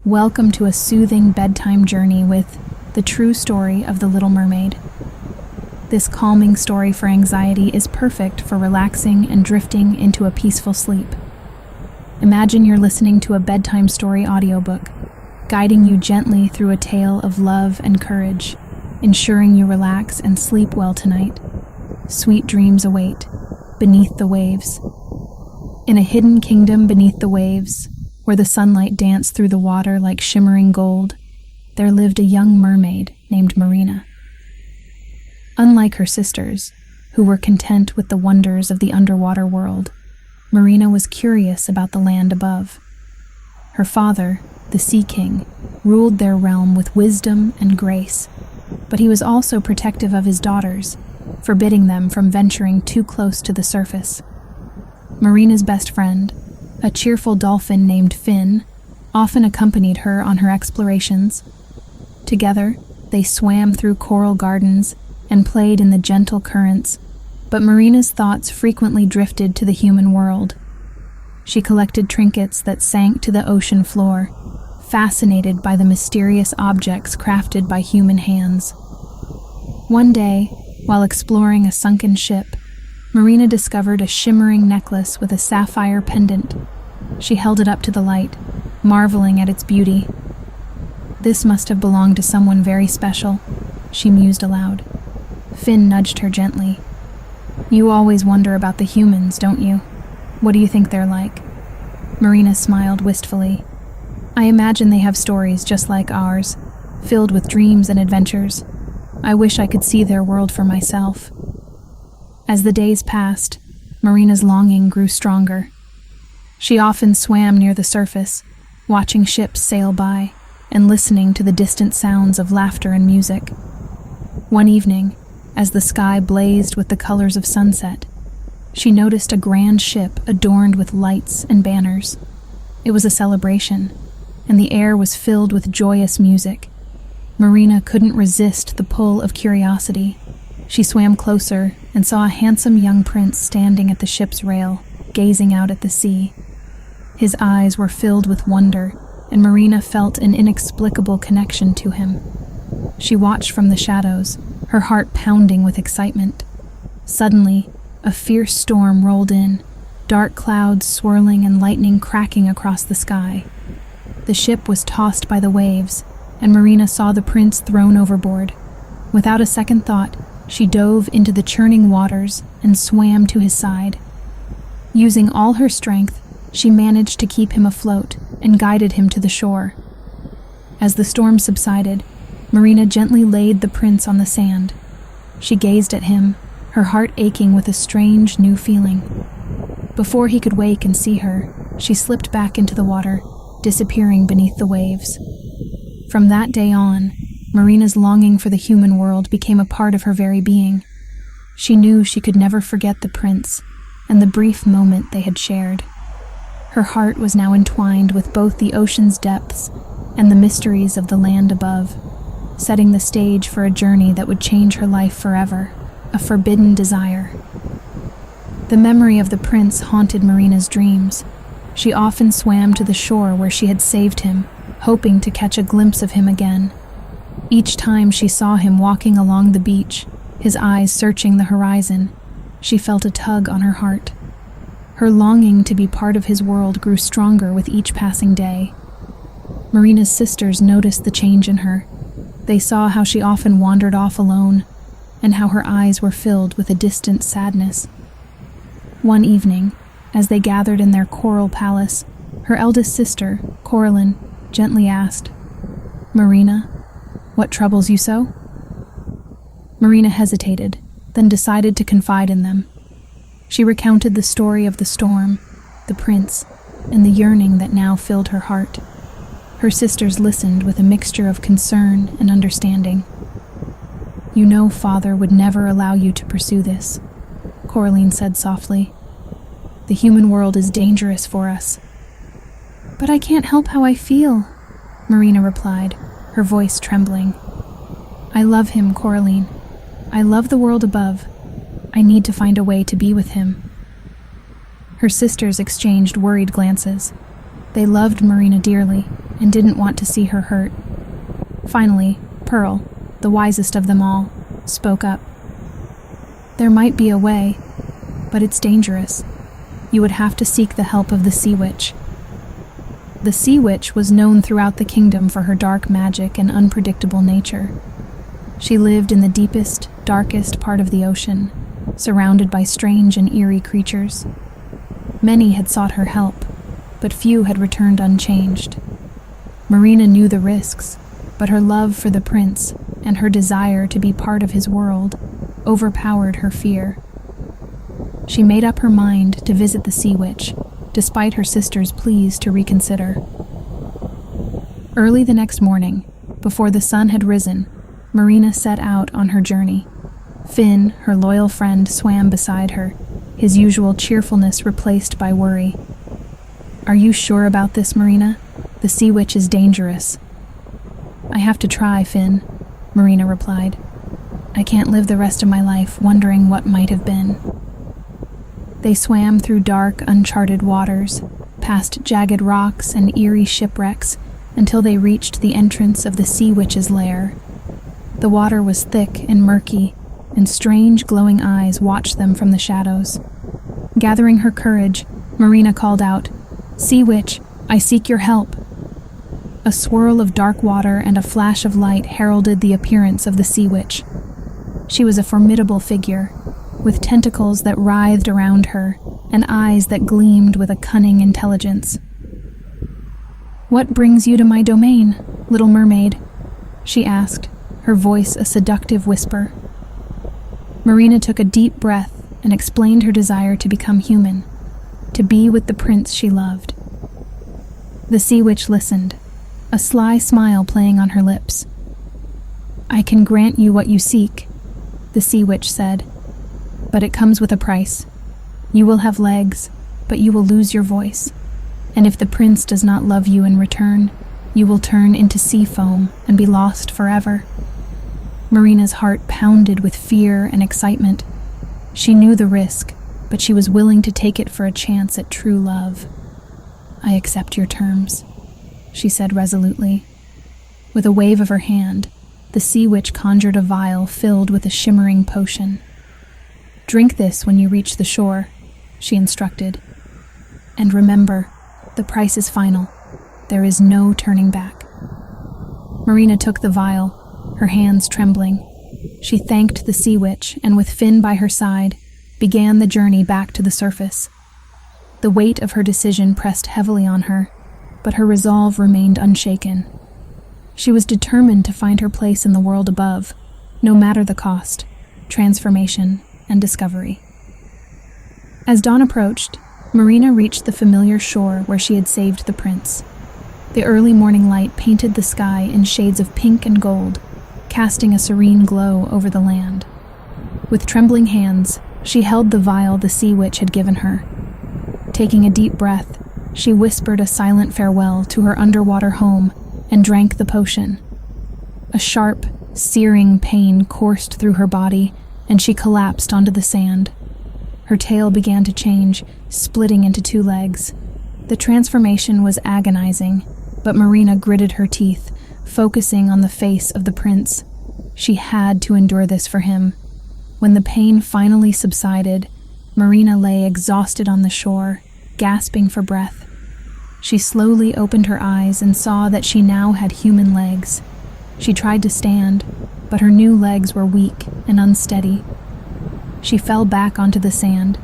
Welcome to a soothing bedtime journey with the true story of the Little Mermaid. This calming story for anxiety is perfect for relaxing and drifting into a peaceful sleep. Imagine you're listening to a bedtime story audiobook, guiding you gently through a tale of love and courage, ensuring you relax and sleep well tonight. Sweet dreams await beneath the waves. In a hidden kingdom beneath the waves, where the sunlight danced through the water like shimmering gold, there lived a young mermaid named Marina. Unlike her sisters, who were content with the wonders of the underwater world, Marina was curious about the land above. Her father, the Sea King, ruled their realm with wisdom and grace, but he was also protective of his daughters, forbidding them from venturing too close to the surface. Marina's best friend, a cheerful dolphin named Finn, often accompanied her on her explorations. Together, they swam through coral gardens and played in the gentle currents, but Marina's thoughts frequently drifted to the human world. She collected trinkets that sank to the ocean floor, fascinated by the mysterious objects crafted by human hands. One day, while exploring a sunken ship, Marina discovered a shimmering necklace with a sapphire pendant. She held it up to the light, marveling at its beauty. "This must have belonged to someone very special," she mused aloud. Finn nudged her gently. "You always wonder about the humans, don't you? What do you think they're like?" Marina smiled wistfully. "I imagine they have stories just like ours, filled with dreams and adventures. I wish I could see their world for myself." As the days passed, Marina's longing grew stronger. She often swam near the surface, watching ships sail by and listening to the distant sounds of laughter and music. One evening, as the sky blazed with the colors of sunset, she noticed a grand ship adorned with lights and banners. It was a celebration, and the air was filled with joyous music. Marina couldn't resist the pull of curiosity. She swam closer and saw a handsome young prince standing at the ship's rail, gazing out at the sea. His eyes were filled with wonder, and Marina felt an inexplicable connection to him. She watched from the shadows, her heart pounding with excitement. Suddenly, a fierce storm rolled in, dark clouds swirling and lightning cracking across the sky. The ship was tossed by the waves, and Marina saw the prince thrown overboard. Without a second thought, she dove into the churning waters and swam to his side. Using all her strength, she managed to keep him afloat and guided him to the shore. As the storm subsided, Marina gently laid the prince on the sand. She gazed at him, her heart aching with a strange new feeling. Before he could wake and see her, she slipped back into the water, disappearing beneath the waves. From that day on, Marina's longing for the human world became a part of her very being. She knew she could never forget the prince and the brief moment they had shared. Her heart was now entwined with both the ocean's depths and the mysteries of the land above, setting the stage for a journey that would change her life forever, a forbidden desire. The memory of the prince haunted Marina's dreams. She often swam to the shore where she had saved him, hoping to catch a glimpse of him again. Each time she saw him walking along the beach, his eyes searching the horizon, she felt a tug on her heart. Her longing to be part of his world grew stronger with each passing day. Marina's sisters noticed the change in her. They saw how she often wandered off alone, and how her eyes were filled with a distant sadness. One evening, as they gathered in their coral palace, her eldest sister, Coraline, gently asked, "Marina, what troubles you so?" Marina hesitated, then decided to confide in them. She recounted the story of the storm, the prince, and the yearning that now filled her heart. Her sisters listened with a mixture of concern and understanding. "You know Father would never allow you to pursue this," Coraline said softly. "The human world is dangerous for us." "But I can't help how I feel," Marina replied, her voice trembling. "I love him, Coraline. I love the world above. I need to find a way to be with him." Her sisters exchanged worried glances. They loved Marina dearly, and didn't want to see her hurt. Finally, Pearl, the wisest of them all, spoke up. "There might be a way, but it's dangerous. You would have to seek the help of the Sea Witch." The Sea Witch was known throughout the kingdom for her dark magic and unpredictable nature. She lived in the deepest, darkest part of the ocean, surrounded by strange and eerie creatures. Many had sought her help, but few had returned unchanged. Marina knew the risks, but her love for the prince and her desire to be part of his world overpowered her fear. She made up her mind to visit the Sea Witch, despite her sister's pleas to reconsider. Early the next morning, before the sun had risen, Marina set out on her journey. Finn, her loyal friend, swam beside her, his usual cheerfulness replaced by worry. "Are you sure about this, Marina? The Sea Witch is dangerous." "I have to try, Finn," Marina replied. "I can't live the rest of my life wondering what might have been." They swam through dark, uncharted waters, past jagged rocks and eerie shipwrecks, until they reached the entrance of the Sea Witch's lair. The water was thick and murky, and strange, glowing eyes watched them from the shadows. Gathering her courage, Marina called out, "Sea Witch, I seek your help." A swirl of dark water and a flash of light heralded the appearance of the Sea Witch. She was a formidable figure, with tentacles that writhed around her and eyes that gleamed with a cunning intelligence. "What brings you to my domain, little mermaid?" she asked, her voice a seductive whisper. Marina took a deep breath and explained her desire to become human, to be with the prince she loved. The Sea Witch listened, a sly smile playing on her lips. "I can grant you what you seek," the Sea Witch said, "but it comes with a price. You will have legs, but you will lose your voice. And if the prince does not love you in return, you will turn into sea foam and be lost forever." Marina's heart pounded with fear and excitement. She knew the risk, but she was willing to take it for a chance at true love. "I accept your terms," she said resolutely. With a wave of her hand, the Sea Witch conjured a vial filled with a shimmering potion. "Drink this when you reach the shore," she instructed. "And remember, the price is final. There is no turning back." Marina took the vial, her hands trembling. She thanked the Sea Witch and, with Finn by her side, began the journey back to the surface. The weight of her decision pressed heavily on her, but her resolve remained unshaken. She was determined to find her place in the world above, no matter the cost, transformation, and discovery. As dawn approached, Marina reached the familiar shore where she had saved the prince. The early morning light painted the sky in shades of pink and gold, casting a serene glow over the land. With trembling hands, she held the vial the Sea Witch had given her. Taking a deep breath, she whispered a silent farewell to her underwater home and drank the potion. A sharp, searing pain coursed through her body, and she collapsed onto the sand. Her tail began to change, splitting into two legs. The transformation was agonizing, but Marina gritted her teeth, focusing on the face of the prince. She had to endure this for him. When the pain finally subsided, Marina lay exhausted on the shore, gasping for breath. She slowly opened her eyes and saw that she now had human legs. She tried to stand, but her new legs were weak and unsteady. She fell back onto the sand,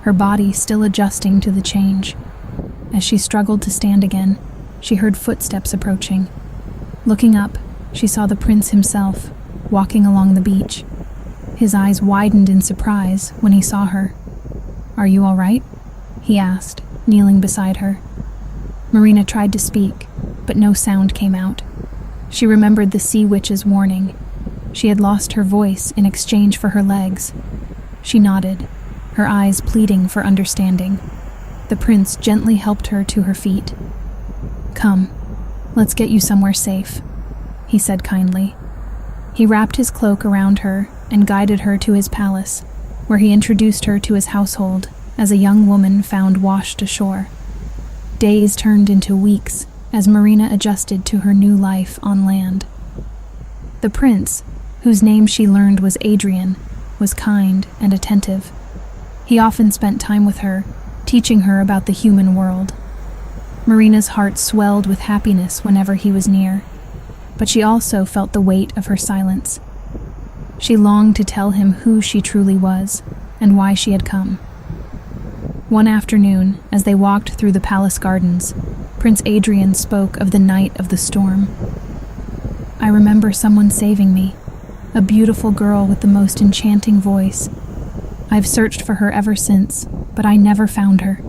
her body still adjusting to the change. As she struggled to stand again, she heard footsteps approaching. Looking up, she saw the prince himself, walking along the beach. His eyes widened in surprise when he saw her. "Are you all right?" he asked, kneeling beside her. Marina tried to speak, but no sound came out. She remembered the Sea Witch's warning. She had lost her voice in exchange for her legs. She nodded, her eyes pleading for understanding. The prince gently helped her to her feet. "Come, let's get you somewhere safe," he said kindly. He wrapped his cloak around her and guided her to his palace, where he introduced her to his household as a young woman found washed ashore. Days turned into weeks, as Marina adjusted to her new life on land. The prince, whose name she learned was Adrian, was kind and attentive. He often spent time with her, teaching her about the human world. Marina's heart swelled with happiness whenever he was near, but she also felt the weight of her silence. She longed to tell him who she truly was and why she had come. One afternoon, as they walked through the palace gardens, Prince Adrian spoke of the night of the storm. "I remember someone saving me, a beautiful girl with the most enchanting voice. I've searched for her ever since, but I never found her."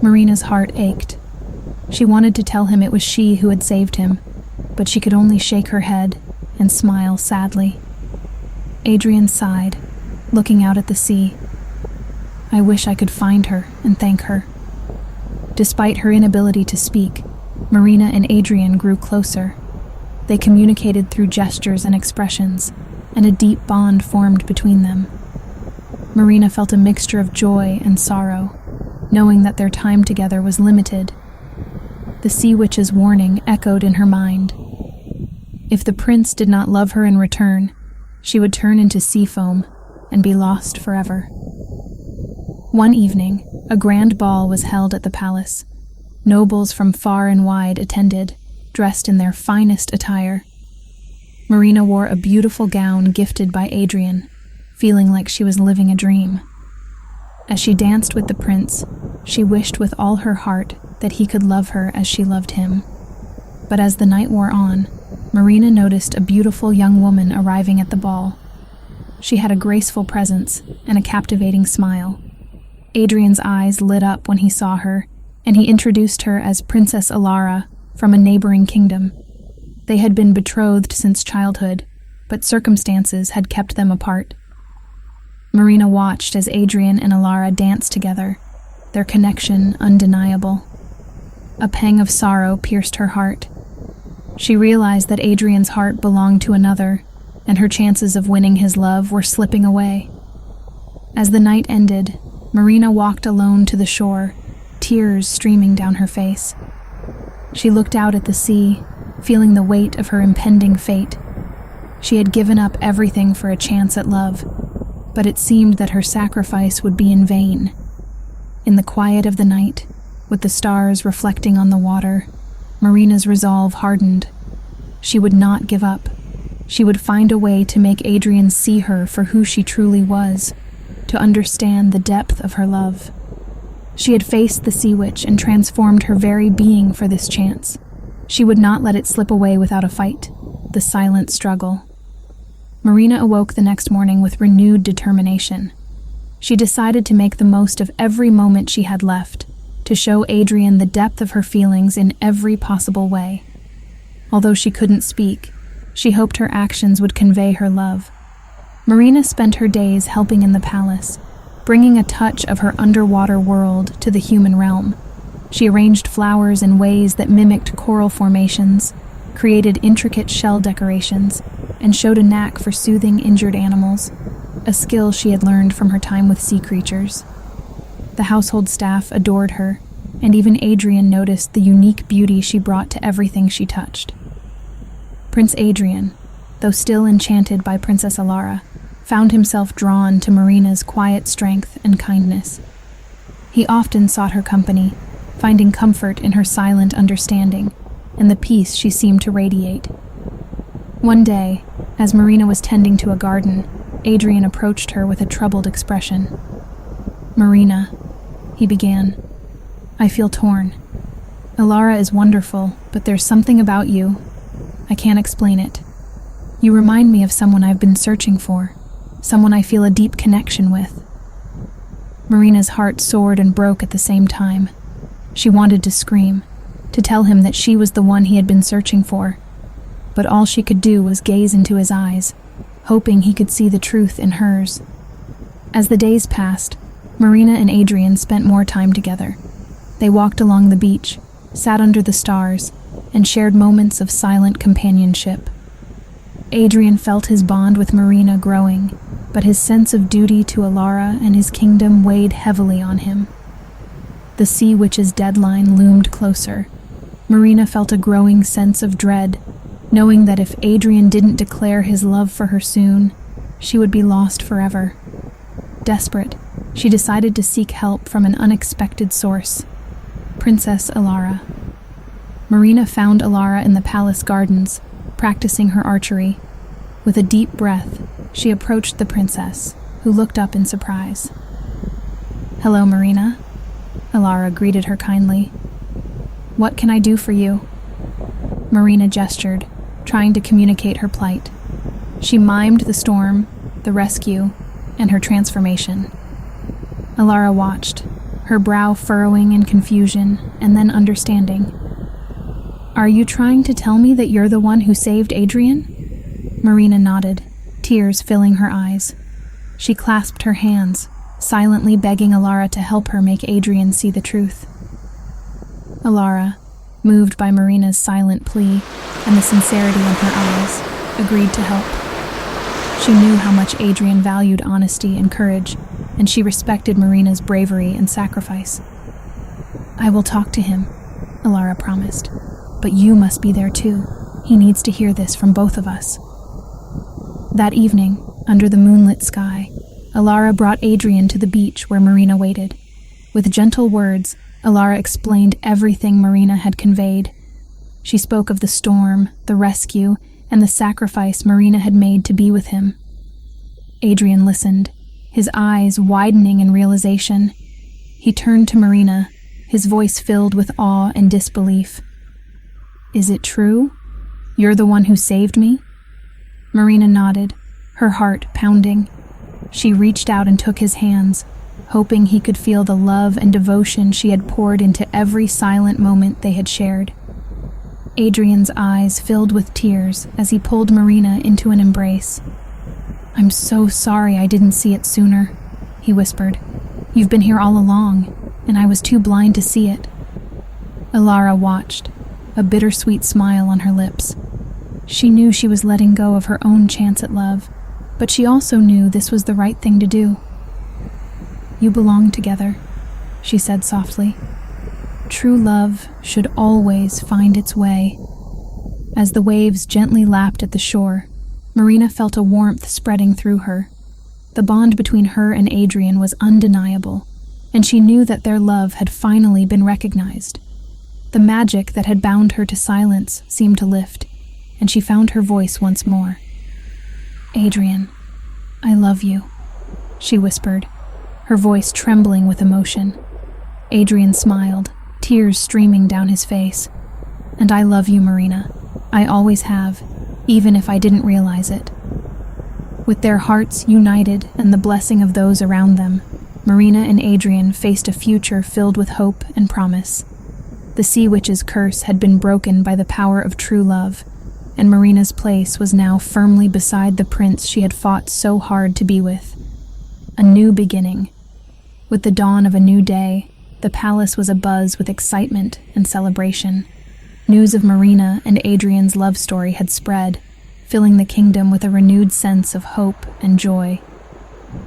Marina's heart ached. She wanted to tell him it was she who had saved him, but she could only shake her head and smile sadly. Adrian sighed, looking out at the sea. "I wish I could find her and thank her." Despite her inability to speak, Marina and Adrian grew closer. They communicated through gestures and expressions, and a deep bond formed between them. Marina felt a mixture of joy and sorrow, knowing that their time together was limited. The sea witch's warning echoed in her mind. If the prince did not love her in return, she would turn into sea foam and be lost forever. One evening, a grand ball was held at the palace. Nobles from far and wide attended, dressed in their finest attire. Marina wore a beautiful gown gifted by Adrian, feeling like she was living a dream. As she danced with the prince, she wished with all her heart that he could love her as she loved him. But as the night wore on, Marina noticed a beautiful young woman arriving at the ball. She had a graceful presence and a captivating smile. Adrian's eyes lit up when he saw her, and he introduced her as Princess Alara from a neighboring kingdom. They had been betrothed since childhood, but circumstances had kept them apart. Marina watched as Adrian and Alara danced together, their connection undeniable. A pang of sorrow pierced her heart. She realized that Adrian's heart belonged to another, and her chances of winning his love were slipping away. As the night ended, Marina walked alone to the shore, tears streaming down her face. She looked out at the sea, feeling the weight of her impending fate. She had given up everything for a chance at love, but it seemed that her sacrifice would be in vain. In the quiet of the night, with the stars reflecting on the water, Marina's resolve hardened. She would not give up. She would find a way to make Adrian see her for who she truly was, to understand the depth of her love. She had faced the sea witch and transformed her very being for this chance. She would not let it slip away without a fight, the silent struggle. Marina awoke the next morning with renewed determination. She decided to make the most of every moment she had left, to show Adrian the depth of her feelings in every possible way. Although she couldn't speak, she hoped her actions would convey her love. Marina spent her days helping in the palace, bringing a touch of her underwater world to the human realm. She arranged flowers in ways that mimicked coral formations, created intricate shell decorations, and showed a knack for soothing injured animals, a skill she had learned from her time with sea creatures. The household staff adored her, and even Adrian noticed the unique beauty she brought to everything she touched. Prince Adrian, though still enchanted by Princess Alara, found himself drawn to Marina's quiet strength and kindness. He often sought her company, finding comfort in her silent understanding and the peace she seemed to radiate. One day, as Marina was tending to a garden, Adrian approached her with a troubled expression. "Marina," he began, "I feel torn. Alara is wonderful, but there's something about you. I can't explain it. You remind me of someone I've been searching for, someone I feel a deep connection with." Marina's heart soared and broke at the same time. She wanted to scream, to tell him that she was the one he had been searching for, but all she could do was gaze into his eyes, hoping he could see the truth in hers. As the days passed, Marina and Adrian spent more time together. They walked along the beach, sat under the stars, and shared moments of silent companionship. Adrian felt his bond with Marina growing, but his sense of duty to Alara and his kingdom weighed heavily on him. The sea witch's deadline loomed closer, Marina felt a growing sense of dread, knowing that if Adrian didn't declare his love for her soon, she would be lost forever. Desperate, she decided to seek help from an unexpected source: Princess Alara. Marina found Alara in the palace gardens, practicing her archery. With a deep breath, she approached the princess, who looked up in surprise. "Hello, Marina," Alara greeted her kindly. "What can I do for you?" Marina gestured, trying to communicate her plight. She mimed the storm, the rescue, and her transformation. Alara watched, her brow furrowing in confusion and then understanding. "Are you trying to tell me that you're the one who saved Adrian?" Marina nodded, tears filling her eyes. She clasped her hands, silently begging Alara to help her make Adrian see the truth. Alara, moved by Marina's silent plea and the sincerity in her eyes, agreed to help. She knew how much Adrian valued honesty and courage, and she respected Marina's bravery and sacrifice. "I will talk to him," Alara promised. "But you must be there too. He needs to hear this from both of us." That evening, under the moonlit sky, Alara brought Adrian to the beach where Marina waited. With gentle words, Alara explained everything Marina had conveyed. She spoke of the storm, the rescue, and the sacrifice Marina had made to be with him. Adrian listened, his eyes widening in realization. He turned to Marina, his voice filled with awe and disbelief. "Is it true? You're the one who saved me?" Marina nodded, her heart pounding. She reached out and took his hands, hoping he could feel the love and devotion she had poured into every silent moment they had shared. Adrian's eyes filled with tears as he pulled Marina into an embrace. "I'm so sorry I didn't see it sooner," he whispered. "You've been here all along, and I was too blind to see it." Alara watched, a bittersweet smile on her lips. She knew she was letting go of her own chance at love, but she also knew this was the right thing to do. "You belong together," she said softly. "True love should always find its way." As the waves gently lapped at the shore, Marina felt a warmth spreading through her. The bond between her and Adrian was undeniable, and she knew that their love had finally been recognized. The magic that had bound her to silence seemed to lift, and she found her voice once more. "Adrian, I love you," she whispered, her voice trembling with emotion. Adrian smiled, tears streaming down his face. "And I love you, Marina. I always have, even if I didn't realize it." With their hearts united and the blessing of those around them, Marina and Adrian faced a future filled with hope and promise. The sea witch's curse had been broken by the power of true love, and Marina's place was now firmly beside the prince she had fought so hard to be with. A new beginning. With the dawn of a new day, the palace was abuzz with excitement and celebration. News of Marina and Adrian's love story had spread, filling the kingdom with a renewed sense of hope and joy.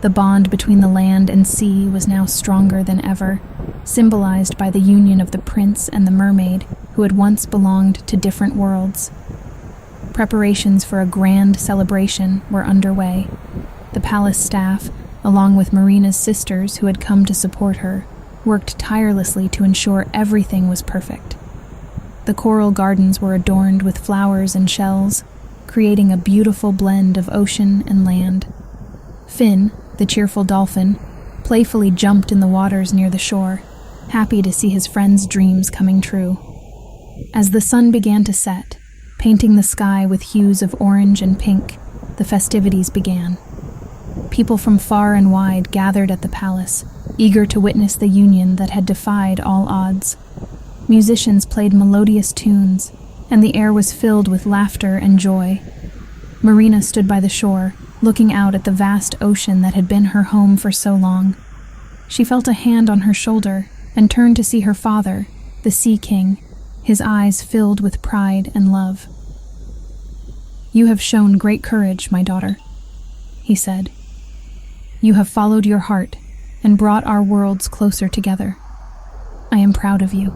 The bond between the land and sea was now stronger than ever, symbolized by the union of the prince and the mermaid, who had once belonged to different worlds. Preparations for a grand celebration were underway. The palace staff, along with Marina's sisters who had come to support her, worked tirelessly to ensure everything was perfect. The coral gardens were adorned with flowers and shells, creating a beautiful blend of ocean and land. Finn, the cheerful dolphin, playfully jumped in the waters near the shore, happy to see his friend's dreams coming true. As the sun began to set, painting the sky with hues of orange and pink, the festivities began. People from far and wide gathered at the palace, eager to witness the union that had defied all odds. Musicians played melodious tunes, and the air was filled with laughter and joy. Marina stood by the shore, looking out at the vast ocean that had been her home for so long. She felt a hand on her shoulder and turned to see her father, the Sea King, his eyes filled with pride and love. "You have shown great courage, my daughter," he said. "You have followed your heart and brought our worlds closer together. I am proud of you."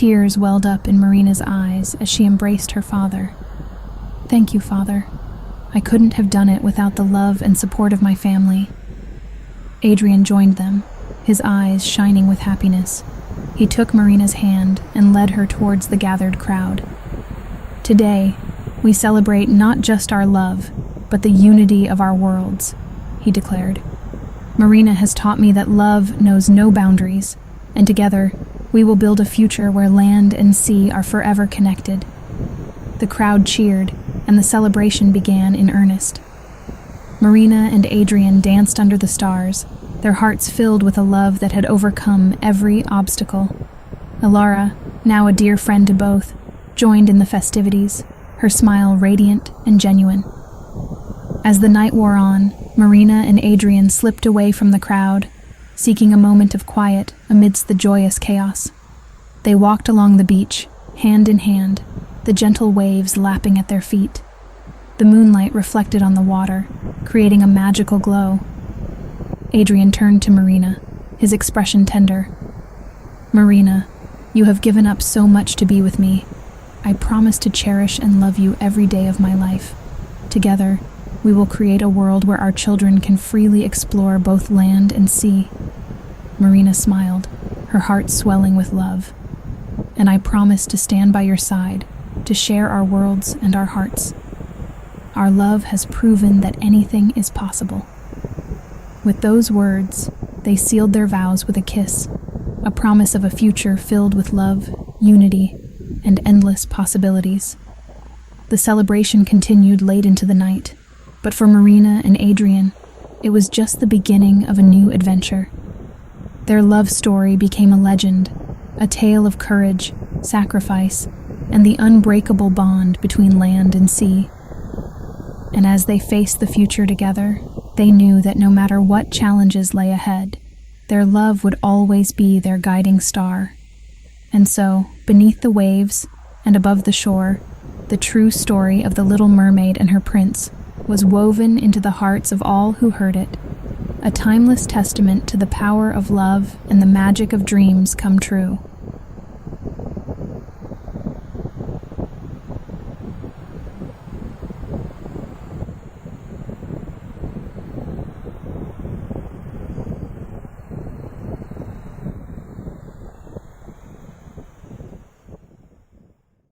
Tears welled up in Marina's eyes as she embraced her father. "Thank you, Father. I couldn't have done it without the love and support of my family." Adrian joined them, his eyes shining with happiness. He took Marina's hand and led her towards the gathered crowd. "Today, we celebrate not just our love, but the unity of our worlds," he declared. "Marina has taught me that love knows no boundaries, and together, we will build a future where land and sea are forever connected." The crowd cheered, and the celebration began in earnest. Marina and Adrian danced under the stars, their hearts filled with a love that had overcome every obstacle. Alara, now a dear friend to both, joined in the festivities, her smile radiant and genuine. As the night wore on, Marina and Adrian slipped away from the crowd, seeking a moment of quiet amidst the joyous chaos. They walked along the beach, hand in hand, the gentle waves lapping at their feet. The moonlight reflected on the water, creating a magical glow. Adrian turned to Marina, his expression tender. "Marina, you have given up so much to be with me. I promise to cherish and love you every day of my life. Together, we will create a world where our children can freely explore both land and sea." Marina smiled, her heart swelling with love. "And I promise to stand by your side, to share our worlds and our hearts. Our love has proven that anything is possible." With those words, they sealed their vows with a kiss, a promise of a future filled with love, unity, and endless possibilities. The celebration continued late into the night, but for Marina and Adrian, it was just the beginning of a new adventure. Their love story became a legend, a tale of courage, sacrifice, and the unbreakable bond between land and sea. And as they faced the future together, they knew that no matter what challenges lay ahead, their love would always be their guiding star. And so, beneath the waves and above the shore, the true story of the Little Mermaid and her prince was woven into the hearts of all who heard it, a timeless testament to the power of love and the magic of dreams come true.